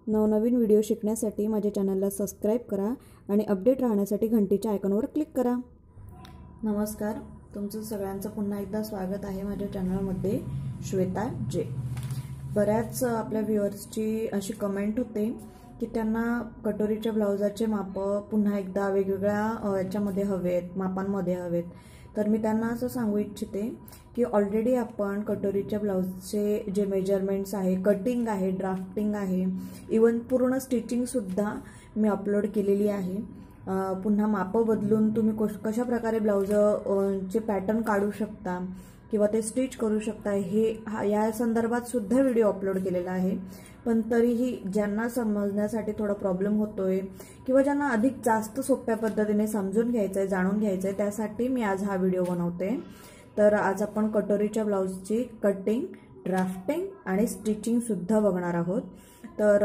नवनवीन व्हिडिओ शिकण्यासाठी माझ्या चॅनलला सबस्क्राइब करा आणि अपडेट राहण्यासाठी घंटीच्या आयकॉनवर क्लिक करा। नमस्कार, तुमचं सगळ्यांचं पुन्हा एकदा स्वागत आहे माझ्या चॅनलमध्ये श्वेता जे। बऱ्याच आपल्या व्ह्यूअर्सची अशी कमेंट होते की त्यांना कटोरीच्या ब्लाउजाचे माप पुन्हा एकदा वेगवेगळ्या याच्यामध्ये हवेत, मापांमध्ये हवेत। तर मी त्यांना असं सांगू इच्छिते की ऑलरेडी आपण कटोरीच्या ब्लाउजचे जे मेजरमेंट्स आहे, कटिंग आहे, ड्राफ्टिंग आहे, इवन पूर्ण स्टिचिंग सुद्धा मी अपलोड केलेली आहे। पुन्हा माप बदलून तुम्ही कशा प्रकारे ब्लाउजचे पॅटर्न काढू शकता किंवा ते स्टिच करू शकता हे या संदर्भात सुद्धा व्हिडिओ अपलोड केलेला आहे। पण तरीही ज्यांना समजण्यासाठी थोडा प्रॉब्लेम होतोय किंवा ज्यांना अधिक जास्त सोप्या पद्धतीने समजून घ्यायचंय, जाणून घ्यायचंय, त्यासाठी मी आज हा व्हिडिओ बनवते। तर आज आपण कटोरीच्या ब्लाउजची कटिंग, ड्राफ्टिंग आणि स्टिचिंग सुद्धा बघणार आहोत। तर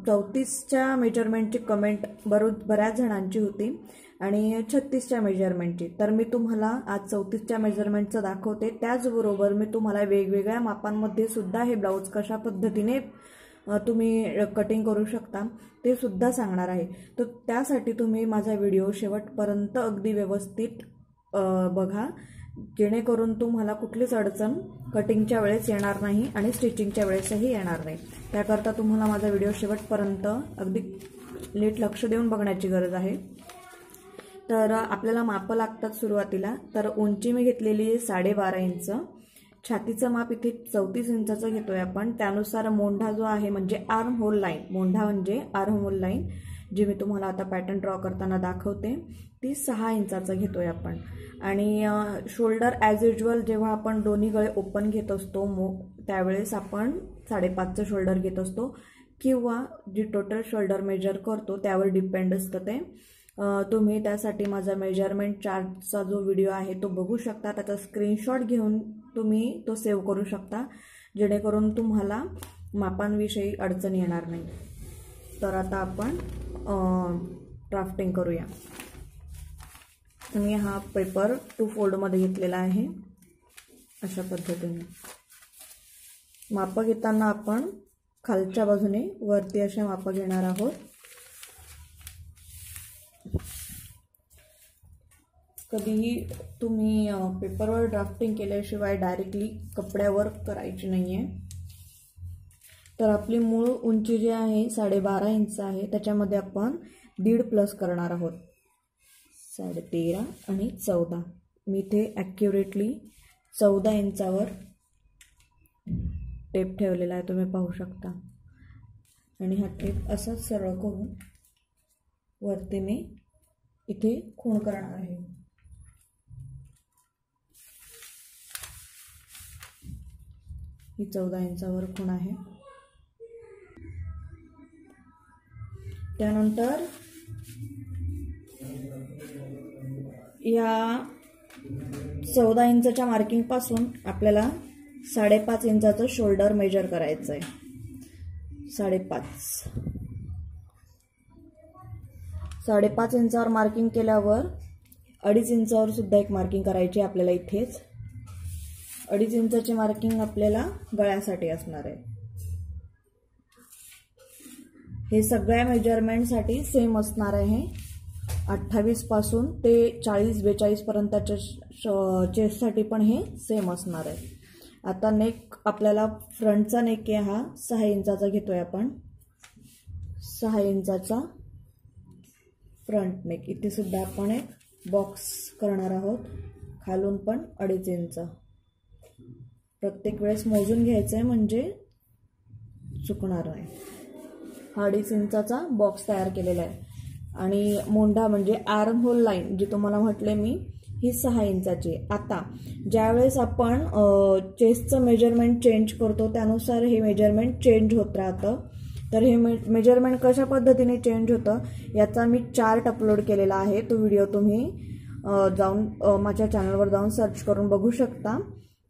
34च्या मेजरमेंटची कमेंट बऱ्याच जणांची होती आणि 36च्या मेजरमेंटची। तर मी तुम्हाला आज 34च्या मेजरमेंटचं दाखवते। त्याचबरोबर मी तुम्हाला वेगवेगळ्या मापांमध्ये सुद्धा हे ब्लाउज कशा पद्धतीने तुम्ही कटिंग करू शकता ते सुद्धा सांगणार आहे। तर त्यासाठी तुम्ही माझा व्हिडिओ शेवटपर्यंत अगदी व्यवस्थित बघा, जेणेकरून तुम्हाला कुठलीच अडचण कटिंगच्या वेळेस येणार नाही आणि स्टिचिंगच्या वेळेसही येणार नाही। त्याकरता तुम्हाला माझा व्हिडिओ शेवटपर्यंत अगदी नीट लक्ष देऊन बघण्याची गरज आहे। तर आपल्याला माप लागतात सुरुवातीला। तर उंची मी घेतलेली आहे 12.5 इंच, छातीचं माप इथे 34 इंचाचं घेतोय आपण। त्यानुसार मोंढा जो आहे म्हणजे आर्म होल लाईन, मोंढा म्हणजे आर्म होल लाईन जी मी तुम्हाला आता पॅटर्न ड्रॉ करताना दाखवते ती 6 इंचाचं घेतोय आपण। आणि शोल्डर ॲज युजल जेव्हा आपण दोन्ही गळे ओपन घेत असतो त्यावेळेस आपण 5.5चं शोल्डर घेत असतो किंवा जी टोटल शोल्डर मेजर करतो त्यावर डिपेंड असतं ते। तुम्ही त्यासाठी माझा मेजरमेंट चार्टचा जो व्हिडिओ आहे तो बघू शकता, त्याचा स्क्रीनशॉट घेऊन तुम्ही तो सेव्ह करू शकता, जेणेकरून तुम्हाला मापांविषयी अडचण येणार नाही। तर आता आपण ड्राफ्टिंग करूया। मी हा पेपर 2 फोल्डमध्ये घेतलेला आहे अशा पद्धतीने। माप घेताना आपण खालच्या बाजूने वरती अशा माप घेणार आहोत। कधीही तुम्ही पेपरवर ड्राफ्टिंग केल्याशिवाय डायरेक्टली कपड्यावर करायची नाहीये। तर आपली मूळ उंची जी आहे 12.5 इंच आहे, त्याच्यामध्ये आपण 1.5 प्लस करणार आहोत, 13.5 आणि 14। मी इथे ॲक्युरेटली 14 इंचावर टेप ठेवलेला आहे, तुम्ही पाहू शकता। आणि हा टेप असाच सरळ करून वरती मी इथे खूण करणार आहे। ही 14 इंचावर खूण आहे। त्यानंतर या 14 इंचाच्या मार्किंग पासून आपल्याला 5.5 इंचाचं शोल्डर मेजर करायचं आहे। 5.5 इंचावर मार्किंग केल्यावर 2.5 इंचावर सुद्धा एक मार्किंग करायची आपल्याला इथेच। 2.5 इंचाची मार्किंग आपल्याला गळ्यासाठी असणार आहे। हे सगळ्या मेजरमेंटसाठी सेम असणार आहे। 28 पासून ते 40-42 पर्यंतच्या चेस्टसाठी पण हे सेम असणार आहे। आता नेक आपल्याला फ्रंटचा नेक आहे हा 6 इंचाचा घेतोय आपण। 6 इंचाचा फ्रंट नेक। इथे सुद्धा आपण एक बॉक्स करणार आहोत, खालून पण 2.5 इंच। प्रत्येक वेळेस मोजून घ्यायचं आहे म्हणजे चुकणार नाही। 2.5 इंचाचा बॉक्स तयार केलेला आहे। आणि मोंढा म्हणजे आर्म होल लाईन जी तुम्हाला म्हटले मी, ही 6 इंचाची। आता ज्यावेळेस आपण चेस्टचं मेजरमेंट चेंज करतो त्यानुसार हे मेजरमेंट चेंज होत राहतं। तर हे मेजरमेंट कशा पद्धतीने चेंज होतं याचा मी चार्ट अपलोड केलेला आहे। तो व्हिडिओ तुम्ही जाऊन माझ्या चॅनलवर जाऊन सर्च करून बघू शकता।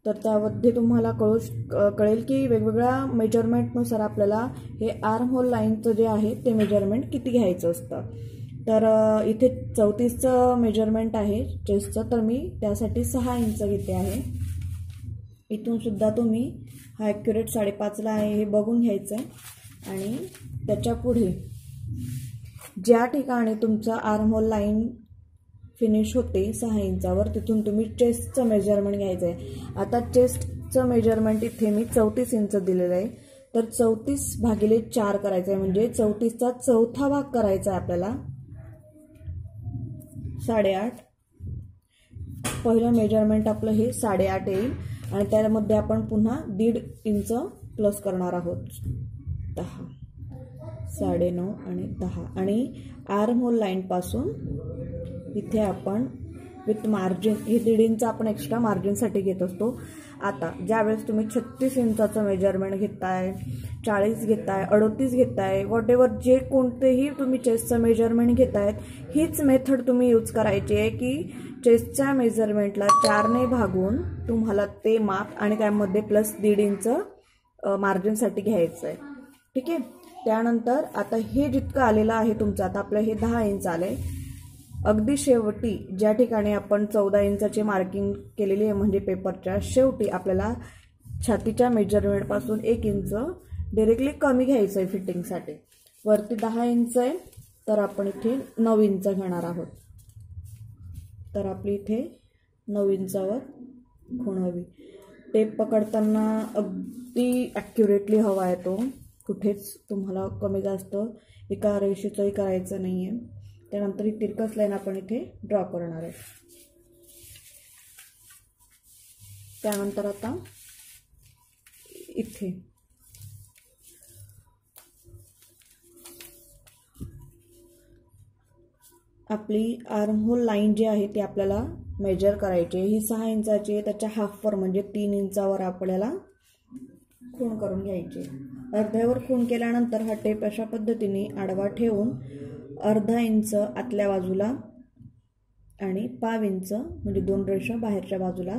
तर त्यामध्ये तुम्हाला कळेल की वेगवेगळ्या मेजरमेंटनुसार आपल्याला हे आर्म होल लाईनचं जे आहे ते मेजरमेंट किती घ्यायचं असतं। तर इथे 34चं मेजरमेंट आहे चेस्टचं, तर मी त्यासाठी 6 इंच घेते आहे। इथून सुद्धा तुम्ही हा ॲक्युरेट 5.5ला आहे हे बघून घ्यायचं आहे आणि त्याच्या पुढे ज्या ठिकाणी तुमचा आर्महोल लाईन फिनिश होते 6 इंचावर, तिथून तुम्ही चेस्टचं मेजरमेंट घ्यायचं आहे. आता चेस्टचं मेजरमेंट इथे मी 34 इंच दिलेलं आहे. तर 34/4 करायचं आहे, म्हणजे 34चा चौथा भाग करायचा आहे आपल्याला. 8.5. पहिलं मेजरमेंट आपलं हे 8.5 येईल आणि त्यामध्ये आपण पुन्हा 1.5 इंच प्लस करणार आहोत. 10, 9.5 आणि 10. आणि आर्महोल लाईनपासून इथे आपण विथ मार्जिन हे 1.5 इंच आपण एक्स्ट्रा मार्जिनसाठी घेत असतो. आता ज्यावेळेस तुम्ही 36 इंचाचं मेजरमेंट घेताय, 40 घेताय, 38 घेताय, वॉट एव्हर जे कोणतेही तुम्ही चेस्टचं मेजरमेंट घेतायत, हीच मेथड तुम्ही यूज करायची आहे की चेस्टच्या मेजरमेंटला 4ने भागून तुम्हाला ते माप आणि त्यामध्ये प्लस 1.5 इंच मार्जिनसाठी घ्यायचं आहे. ठीक आहे. त्यानंतर आता हे जितकं आलेलं आहे तुमचं, आता आपलं हे 10 इंच आलं आहे. अगदी शेवटी ज्या ठिकाणी आपण 14 इंचाची मार्किंग केलेली आहे, म्हणजे पेपरच्या शेवटी आपल्याला छातीच्या मेजरमेंटपासून 1 इंच डायरेक्टली कमी घ्यायचं आहे फिटिंगसाठी. वरती 10 इंच आहे, तर आपण इथे 9 इंच घेणार आहोत. तर आपली इथे 9 इंचावर खूण हवी. टेप पकडताना अगदी ॲक्युरेटली हवा आहे तो, कुठेच तुम्हाला कमी जास्त एका रेषेचंही करायचं नाही आहे. त्यानंतर ही तिरकस लाईन आपण इथे ड्रॉ करणार आहे. त्यानंतर आता इथे आपली आर्महोल लाईन जी आहे ती आपल्याला मेजर करायची आहे. ही 6 इंचाची आहे, त्याच्या हाफवर म्हणजे 3 इंचावर आपल्याला खूण करून घ्यायची. अर्ध्यावर खूण केल्यानंतर हा टेप अशा पद्धतीने आडवा ठेवून अर्धा इंच आतल्या बाजूला आणि 1/2 इंच म्हणजे 2 रेषा बाहेरच्या बाजूला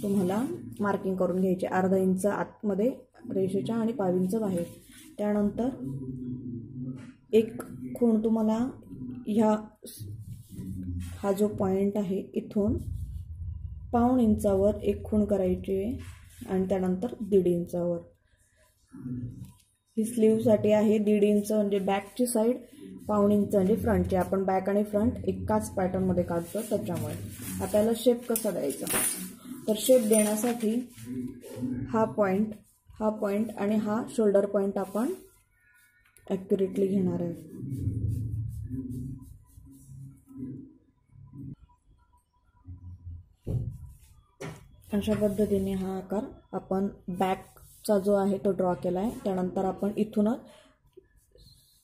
तुम्हाला मार्किंग करून घ्यायची. अर्धा इंच आतमध्ये रेषेच्या आणि 1/2 इंच बाहेर. त्यानंतर एक खूण तुम्हाला हा जो पॉईंट आहे इथून 1/2 इंचावर एक खूण करायची आहे आणि त्यानंतर 1.5 इंचावर. ही स्लीवसाठी आहे. 1.5 इंच म्हणजे बॅकची साईड, 1/2 इंच म्हणजे फ्रंटची. आपण बॅक आणि फ्रंट एकाच पॅटर्नमध्ये काढतो त्याच्यामुळे. आपल्याला शेप कसा द्यायचा, तर शेप देण्यासाठी हा पॉईंट आणि हा शोल्डर पॉईंट आपण ॲक्युरेटली घेणार आहे. अशा पद्धतीने हा आकार आपण बॅकचा जो आहे तो ड्रॉ केला आहे. त्यानंतर आपण इथूनच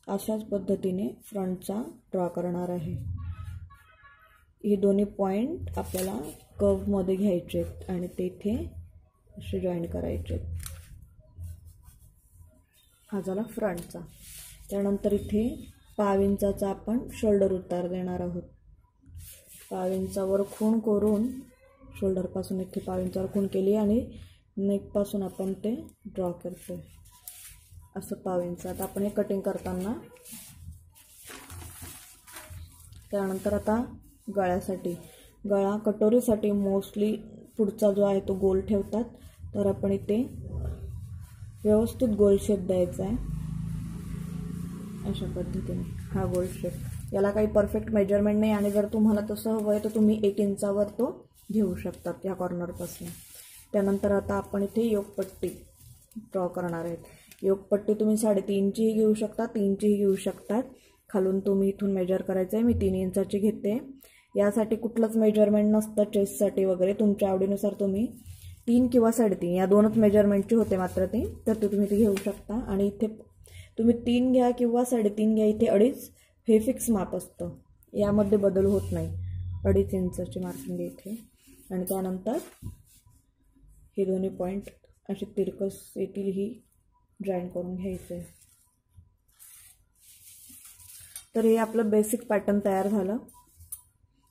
अशाच पद्धतीने फ्रंटचा ड्रॉ करणार आहे. हे दोन्ही पॉईंट आपल्याला कर्वमध्ये घ्यायचे आहेत आणि ते इथे असे जॉईन करायचे आहेत. हा झाला फ्रंटचा. त्यानंतर इथे 1/2 इंचाचा आपण शोल्डर उतार देणार आहोत. 1/2 इंचावर खूण करून शोल्डरपासून इथे 1/2 इंचावर खूण केली आणि नेकपासून आपण ते ड्रॉ करतो असं 1/2 इंच. आता आपण हे कटिंग करताना. त्यानंतर आता गळ्यासाठी, गळा कटोरीसाठी मोस्टली पुढचा जो आहे तो गोल ठेवतात, तर आपण इथे व्यवस्थित गोल शेप द्यायचा आहे. अशा पद्धतीने हा गोल शेप. याला काही परफेक्ट मेजरमेंट नाही आणि जर तुम्हाला तसं हवं आहे तर तुम्ही 1 इंचावर तो घेऊ शकतात या कॉर्नरपासून. त्यानंतर आता आपण इथे योगपट्टी ड्रॉ करणार आहेत. योगपट्टी तुम्ही 3.5ची घेऊ शकता, 3ची घेऊ शकतात. खालून तुम्ही इथून मेजर करायचं आहे. मी 3 इंचाची घेते. यासाठी कुठलंच मेजरमेंट नसतं चेस्टसाठी वगैरे, तुमच्या आवडीनुसार तुम्ही 3 किंवा 3.5 या दोनच मेजरमेंटची होते मात्र ती, तर ते तुम्ही ती घेऊ शकता. आणि इथे तुम्ही 3 घ्या किंवा 3.5 घ्या, इथे 2.5 हे फिक्स माप असतं, यामध्ये बदल होत नाही. 2.5 इंचाची मार्किंग इथे. आणि त्यानंतर हे दोन्ही पॉईंट असे तिरकस येतील ही जॉईन करून घ्यायचं आहे. तर हे आपलं बेसिक पॅटर्न तयार झालं.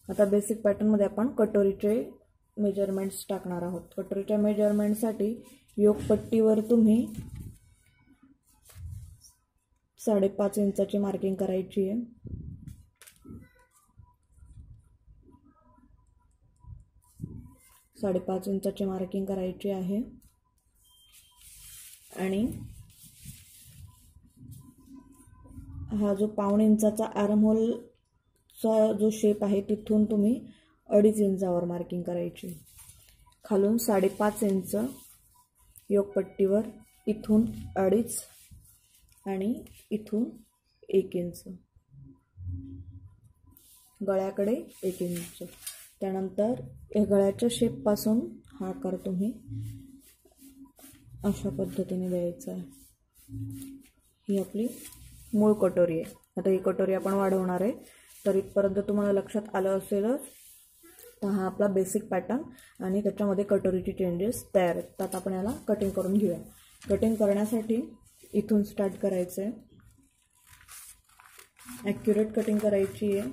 आता बेसिक पॅटर्नमध्ये आपण कटोरीचे मेजरमेंट्स टाकणार आहोत. कटोरीच्या मेजरमेंटसाठी योगपट्टीवर तुम्ही 5.5 इंचाची मार्किंग करायची आहे. साडेपाच इंचाची मार्किंग करायची आहे आणि हा जो 1.5 इंचाचा आर्महोलचा जो शेप आहे तिथून तुम्ही 2.5 इंचावर मार्किंग करायची. खालून 5.5 इंच योगपट्टीवर, इथून 2.5 आणि इथून 1 इंच, गळ्याकडे 1 इंच. त्यानंतर या गळ्याच्या शेपपासून हा आकार तुम्ही अशा पद्धतीने द्यायचा आहे. ही आपली मूळ कटोरी आहे. आता ही कटोरी आपण वाढवणार आहे. तर इथपर्यंत तुम्हाला लक्षात आलं असेलच. तर हा आपला बेसिक पॅटर्न आणि त्याच्यामध्ये कटोरीचे चेंजेस तयार आहेत. तर आता आपण याला कटिंग करून घेऊया. कटिंग करण्यासाठी इथून स्टार्ट करायचं आहे. ॲक्युरेट कटिंग करायची आहे.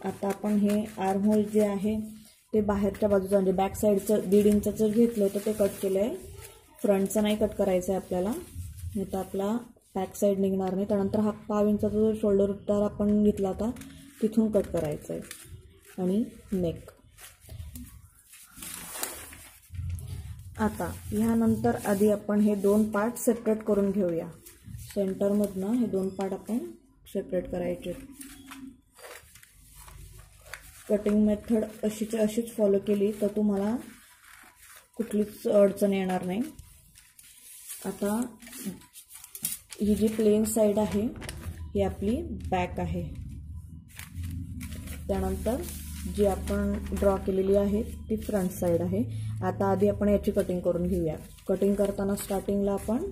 आता आपण हे आर्महोल जे आहे ते बाहेरच्या बाजूचं म्हणजे बॅक साईडचं 1.5 इंचाचं घेतलं होतं ते कट केलं आहे. फ्रंटचं नाही कट करायचं आहे आपल्याला, नाही तर आपला बॅक साईड निघणार नाही. त्यानंतर हा 1.5 इंचाचा जो शोल्डर उतार आपण घेतला होता तिथून कट करायचं आहे. आणि नेक. आता ह्यानंतर आधी आपण हे 2 पार्ट सेपरेट करून घेऊया. सेंटरमधनं हे 2 पार्ट आपण सेपरेट करायचे. कटिंग मेथड अशीच फॉलो केली तर तुम्हाला कुठलीच अडचण येणार नाही. आता ही जी प्लेन साईड आहे ही आपली बॅक आहे. त्यानंतर जी आपण ड्रॉ केलेली आहे ती फ्रंट साईड आहे. आता आधी आपण याची कटिंग करून घेऊया. कटिंग करताना स्टार्टिंगला आपण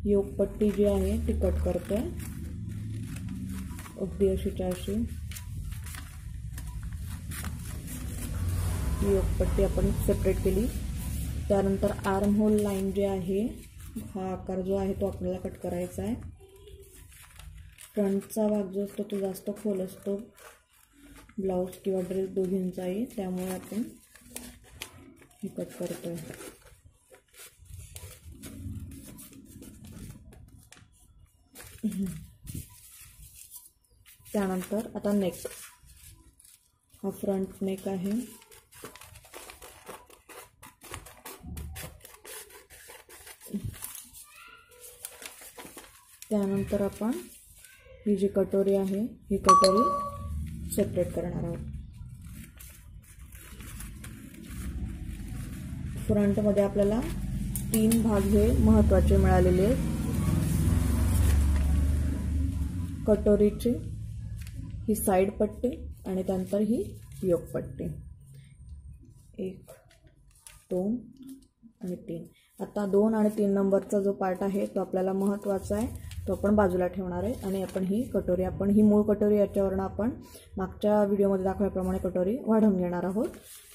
योगपट्टी जी आहे ती कट करतोय, अगदी अशीच्या अशी. योगपट्टी आपण सेपरेट केली. त्यानंतर आर्म होल लाईन जे आहे हा आकार जो आहे तो आपल्याला कट करायचा आहे. फ्रंटचा भाग जो असतो तो जास्त खोल असतो ब्लाऊज किंवा ड्रेस दोघींचाही, त्यामुळे आपण हे कट करतोय. त्यानंतर आता नेक. हा फ्रंट नेक आहे. त्यानंतर आपण ही जी कटोरी आहे ही कटोरी सेपरेट करणार आहोत. फ्रंटमध्ये आपल्याला 3 भाग हे महत्त्वाचे मिळालेले आहेत. कटोरीचे ही साईड पट्टी आणि त्यानंतर ही योगपट्टी. 1 2 आणि 3. आता 2 आणि 3 नंबरचा जो पार्ट आहे तो आपल्याला महत्त्वाचा आहे, तो आपण बाजूला ठेवणार आहे. आणि आपण ही कटोरी, आपण ही मूळ कटोरी याच्यावरनं आपण मागच्या व्हिडिओमध्ये दाखवल्याप्रमाणे कटोरी वाढवून घेणार आहोत.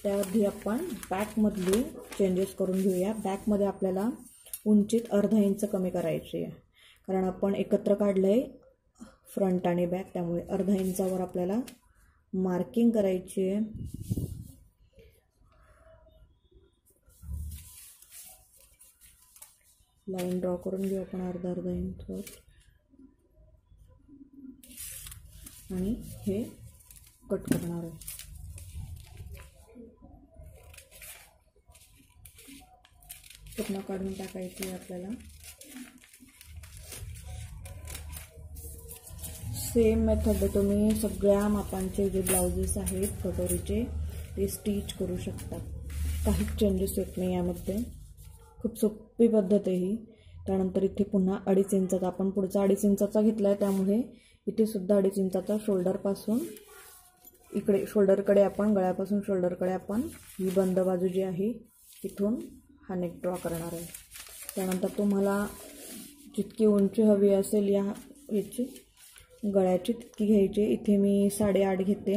त्याआधी आपण बॅकमधली चेंजेस करून घेऊया. बॅकमध्ये आपल्याला उंचीत अर्धा इंच कमी करायची आहे, कारण आपण एकत्र काढलं आहे फ्रंट आणि बॅक, त्यामुळे अर्धा इंचावर आपल्याला मार्किंग करायची आहे. लाईन ड्रॉ करून घेऊ आपण अर्धा इंचवर आणि हे कट करणार आहे. पूर्ण काढून टाकायची आहे आपल्याला. सेम मेथड तुम्ही सगळ्या मापांचे जे ब्लाउजेस आहेत कटोरीचे ते स्टिच करू शकता. काहीच चेंजेस येत नाही यामध्ये. खूप सोपी पद्धत आहे ही. त्यानंतर इथे पुन्हा 2.5 इंचाचा आपण पुढचा 2.5 इंचाचा घेतला आहे, त्यामुळे इथे सुद्धा 2.5 इंचाचा शोल्डरपासून इकडे शोल्डरकडे आपण, गळ्यापासून शोल्डरकडे आपण ही बंद बाजू जी आहे तिथून हा नेक ड्रॉ करणार आहे. त्यानंतर तुम्हाला जितकी उंची हवी असेल याची गळ्याची तितकी घ्यायची. इथे मी 8.5 घेते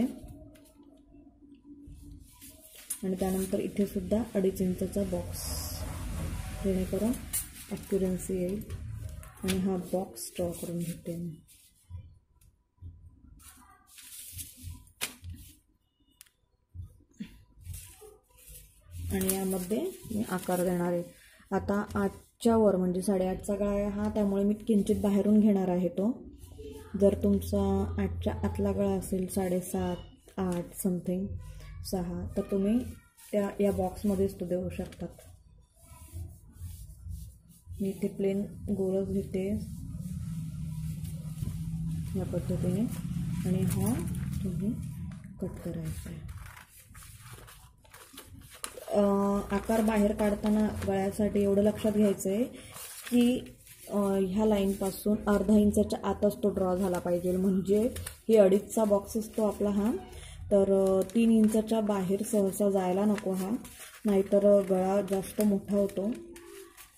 आणि त्यानंतर इथे सुद्धा 2.5 इंचाचा बॉक्स, जेणेकरून ॲक्युरन्सी येईल. आणि हा बॉक्स ड्रॉ करून घेते मी. आणि यामध्ये मी आकार देणार आहे. आता 8च्या वर म्हणजे 8.5चा गळा आहे हा, त्यामुळे मी किंचित बाहेरून घेणार आहे तो. जर तुमचा 8च्या आतला गळा असेल 7.5, 8 समथिंग 6, तर तुम्ही या बॉक्समध्येच तो देऊ शकतात. मी इथे प्लेन गोलच घेते या पद्धतीने आणि हा तुम्ही कट करायचा आहे. आकार बाहेर काढताना गळ्यासाठी एवढं लक्षात घ्यायचं आहे की ह्या लाईनपासून अर्धा इंचाच्या आतच तो ड्रॉ झाला पाहिजे. म्हणजे ही 2.5चा बॉक्स असतो आपला हा, तर 3 इंचाच्या बाहेर सहसा जायला नको हा, नाहीतर गळा जास्त मोठा होतो.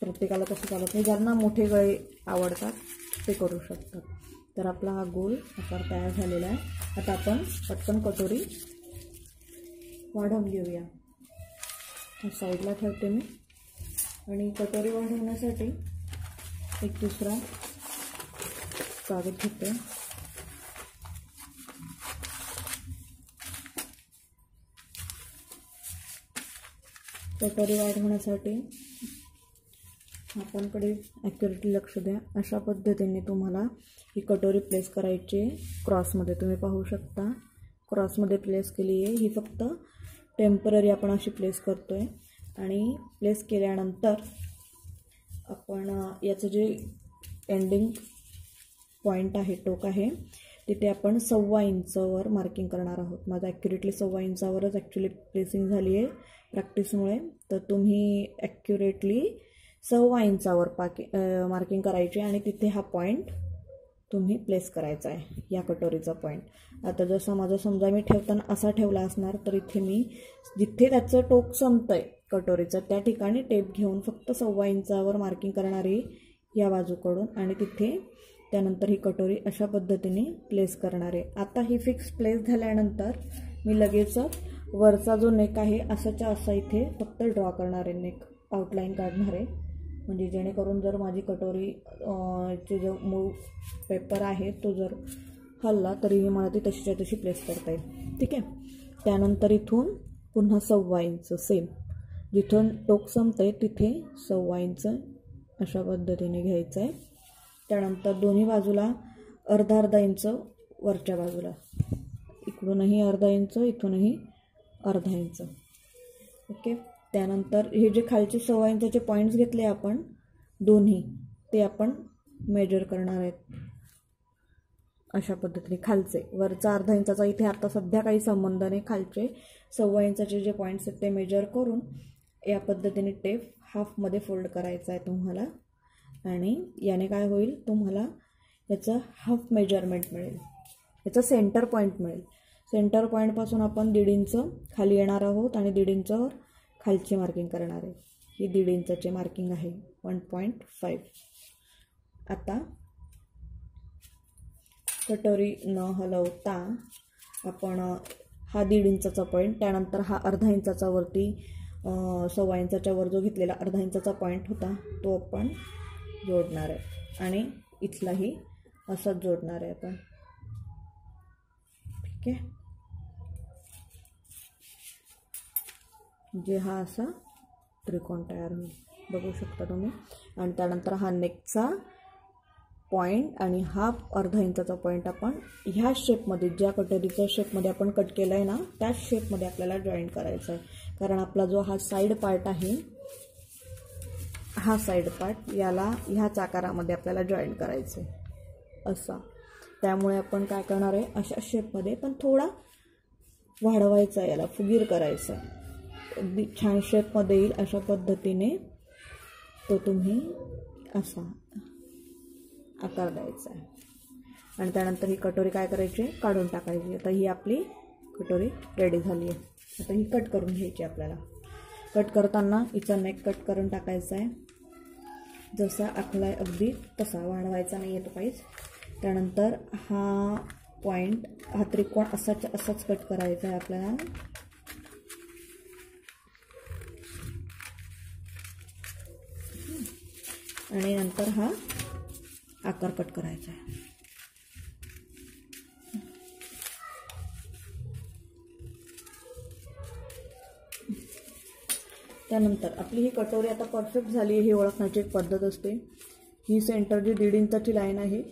प्रत्येकाला तसं चालत नाही. ज्यांना मोठे गळे आवडतात ते करू शकतात. तर आपला हा गोल आकार तयार झालेला आहे. आता आपण पटकन कटोरी वाढवून घेऊया. साईडला ठेवते मी आणि कटोरी वाढवण्यासाठी एक दुसरा कागद घेते. कटोरी वाढवण्यासाठी आपणकडे ॲक्युरेटली लक्ष द्या. अशा पद्धतीने तुम्हाला ही कटोरी प्लेस करायची. क्रॉसमध्ये तुम्ही पाहू शकता, क्रॉसमध्ये प्लेस केली आहे. ही फक्त टेम्पररी आपण अशी प्लेस करतो आहे. आणि प्लेस केल्यानंतर आपण याचं जे एंडिंग पॉईंट आहे, टोक आहे, तिथे आपण 1.25 इंचवर मार्किंग करणार आहोत. माझं ॲक्युरेटली 1.25 इंचावरच ॲक्च्युली प्लेसिंग झाली आहे प्रॅक्टिसमुळे. तर तुम्ही ॲक्युरेटली 1.25 इंचावर मार्किंग करायची आणि तिथे हा पॉईंट तुम्ही प्लेस करायचा आहे, या कटोरीचा पॉईंट. आता जसं माझं समजा मी ठेवताना असा ठेवला असणार, तर इथे मी जिथे त्याचं टोक संपतं आहे कटोरीचं त्या ठिकाणी टेप घेऊन फक्त 1.25 इंचावर मार्किंग करणार आहे या बाजूकडून आणि तिथे त्यानंतर ही कटोरी अशा पद्धतीने प्लेस करणार आहे. आता ही फिक्स प्लेस झाल्यानंतर मी लगेच वरचा जो नेक आहे असाच्या असा इथे फक्त ड्रॉ करणार आहे, नेक आउटलाईन काढणार आहे. म्हणजे जेणेकरून जर माझी कटोरी चे जो मूळ पेपर आहे तो जर हल्ला तरीही मला ती तशीच्या तशी प्लेस करता येईल. ठीक आहे. त्यानंतर इथून पुन्हा 1.25 इंच सेम, जिथून टोक संपते तिथे 1.25 इंच अशा पद्धतीने घ्यायचं आहे. त्यानंतर दोन्ही बाजूला अर्धा इंच वरच्या बाजूला, इकडूनही अर्धा इंच, इथूनही अर्धा इंच. ओके. त्यानंतर हे जे खालचे 1.25 इंचाचे पॉईंट्स घेतले आपण दोन्ही, ते आपण मेजर करणार आहेत अशा पद्धतीने. खालचे वरचा अर्धा इंचाचा इथे आता सध्या काही संबंध नाही. खालचे 1.25 इंचाचे जे पॉईंट्स आहेत ते मेजर करून या पद्धतीने टेप हाफमध्ये फोल्ड करायचा आहे तुम्हाला. आणि याने काय होईल, तुम्हाला याचं हाफ मेजरमेंट मिळेल, याचं सेंटर पॉईंट मिळेल. सेंटर पॉईंटपासून आपण 1.5 इंच खाली येणार आहोत आणि 1.5 इंचावर खालची मार्किंग करणार आहे. ही 1.5 इंचाची मार्किंग आहे, 1.5. आता कटोरी न हलवता आपण हा 1.5 इंचाचा पॉईंट, त्यानंतर हा अर्धा इंचाचा वरती 1.25 इंचाच्या वर जो घेतलेला अर्धा इंचाचा पॉईंट होता तो आपण जोडणार आहे आणि इथलाही असंच जोडणार आहे आपण. ठीक आहे. जे हा असा त्रिकोण तयार होईल, बघू शकता तुम्ही. आणि त्यानंतर हा नेकचा पॉईंट आणि हा अर्धा इंचाचा पॉईंट आपण ह्या शेपमध्ये, ज्या कटोरीच्या शेपमध्ये आपण कट केलं आहे ना त्याच शेपमध्ये आपल्याला जॉईंट करायचं आहे. कारण आपला जो हा साईड पार्ट आहे, हा साईड पार्ट याला ह्याच आकारामध्ये आपल्याला जॉईंट करायचं आहे असा. त्यामुळे आपण काय करणार आहे, अशा शेपमध्ये पण थोडा वाढवायचा आहे, याला फुगीर करायचा आहे. अगदी छान शेपमध्ये येईल अशा पद्धतीने तो तुम्ही असा आकार द्यायचा आहे. आणि त्यानंतर ही कटोरी काय करायची, काढून टाकायची. आता ही आपली कटोरी रेडी झाली आहे. आता ही कट करून घ्यायची आपल्याला. कट करताना हिचा नेक कट करून टाकायचा आहे, जसा आखला आहे अगदी तसा, वाढवायचा नाही आहे तो काहीच. त्यानंतर हा पॉईंट, हा त्रिकोण असाच कट करायचा आहे आपल्याला. आणि नंतर हा आकार कट करायचा आहे. त्यानंतर आपली ही कटोरी आता परफेक्ट झाली आहे ही ओळखण्याची एक पद्धत असते. ही सेंटर जी 1.5 इंचाची लाईन आहे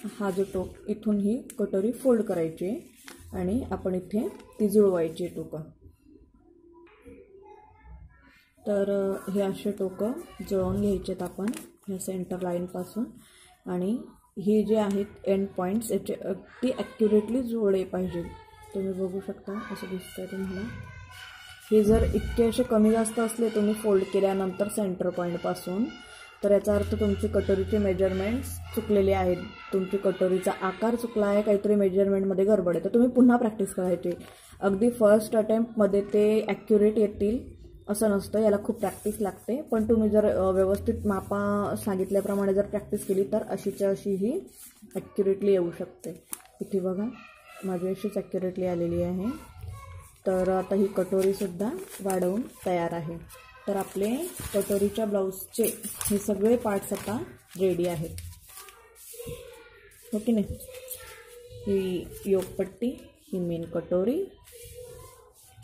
हा जो टोक इथून ही कटोरी फोल्ड करायची आणि आपण इथे ती जुळवायची टोकं. तर हे असे टोकं जुळवून घ्यायचेत आपण ह्या सेंटर लाईनपासून. आणि हे जे आहेत एंड पॉईंट्स याचे अगदी ॲक्युरेटली जुळले पाहिजे. तुम्ही बघू शकता असं दिसतंय तुम्हाला. हे जर इतके असे कमी जास्त असले तुम्ही फोल्ड केल्यानंतर सेंटर पॉईंटपासून, तर याचा अर्थ तुमची कटोरीचे मेजरमेंट्स चुकलेले आहेत, तुमची कटोरीचा आकार चुकला आहे, काहीतरी मेजरमेंटमध्ये गडबड आहे. तर तुम्ही पुन्हा प्रॅक्टिस करायची. अगदी फर्स्ट अटेम्प्टमध्ये ते ॲक्युरेट येतील असं नसतं, याला खूप प्रॅक्टिस लागते. पण तुम्ही जर व्यवस्थित मापा सांगितल्याप्रमाणे जर प्रॅक्टिस केली तर अशीच्या अशी ही ॲक्युरेटली येऊ शकते. इथे बघा माझी अशीच ॲक्युरेटली आलेली आहे. तर आता ही कटोरीसुद्धा वाढवून तयार आहे. तर आपले कटोरीच्या ब्लाऊजचे हे सगळे पार्ट्स आता रेडी आहेत, हो की नाही. ही योगपट्टी, ही मेन कटोरी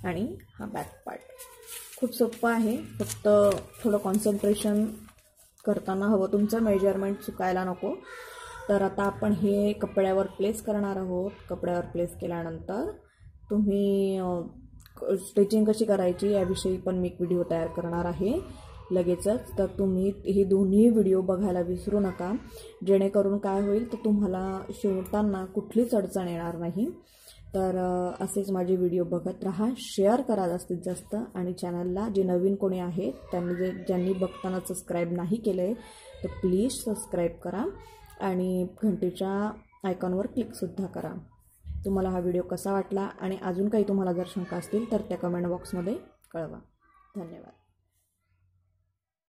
आणि हा बॅक पार्ट. खूप सोपं आहे, फक्त थोडं कॉन्सन्ट्रेशन करताना हवं, तुमचं मेजरमेंट चुकायला नको. तर आता आपण हे कपड्यावर प्लेस करणार आहोत. कपड्यावर प्लेस केल्यानंतर तुम्ही स्टिचिंग कशी करायची याविषयी पण मी एक व्हिडिओ तयार करणार आहे लगेचच. तर तुम्ही हे दोन्ही व्हिडिओ बघायला विसरू नका, जेणेकरून काय होईल तर तुम्हाला शिवताना कुठलीच अडचण येणार नाही. तर असेच माझे व्हिडिओ बघत राहा, शेअर करा जास्तीत जास्त. आणि चॅनलला जे नवीन कोणी आहेत त्यांनी ज्यांनी बघताना सबस्क्राईब नाही केलं आहे तर प्लीज सबस्क्राईब करा आणि घंटीच्या आयकॉनवर क्लिकसुद्धा करा. तुम्हाला हा व्हिडिओ कसा वाटला आणि अजून काही तुम्हाला जर शंका असतील तर त्या कमेंट बॉक्समध्ये कळवा. धन्यवाद.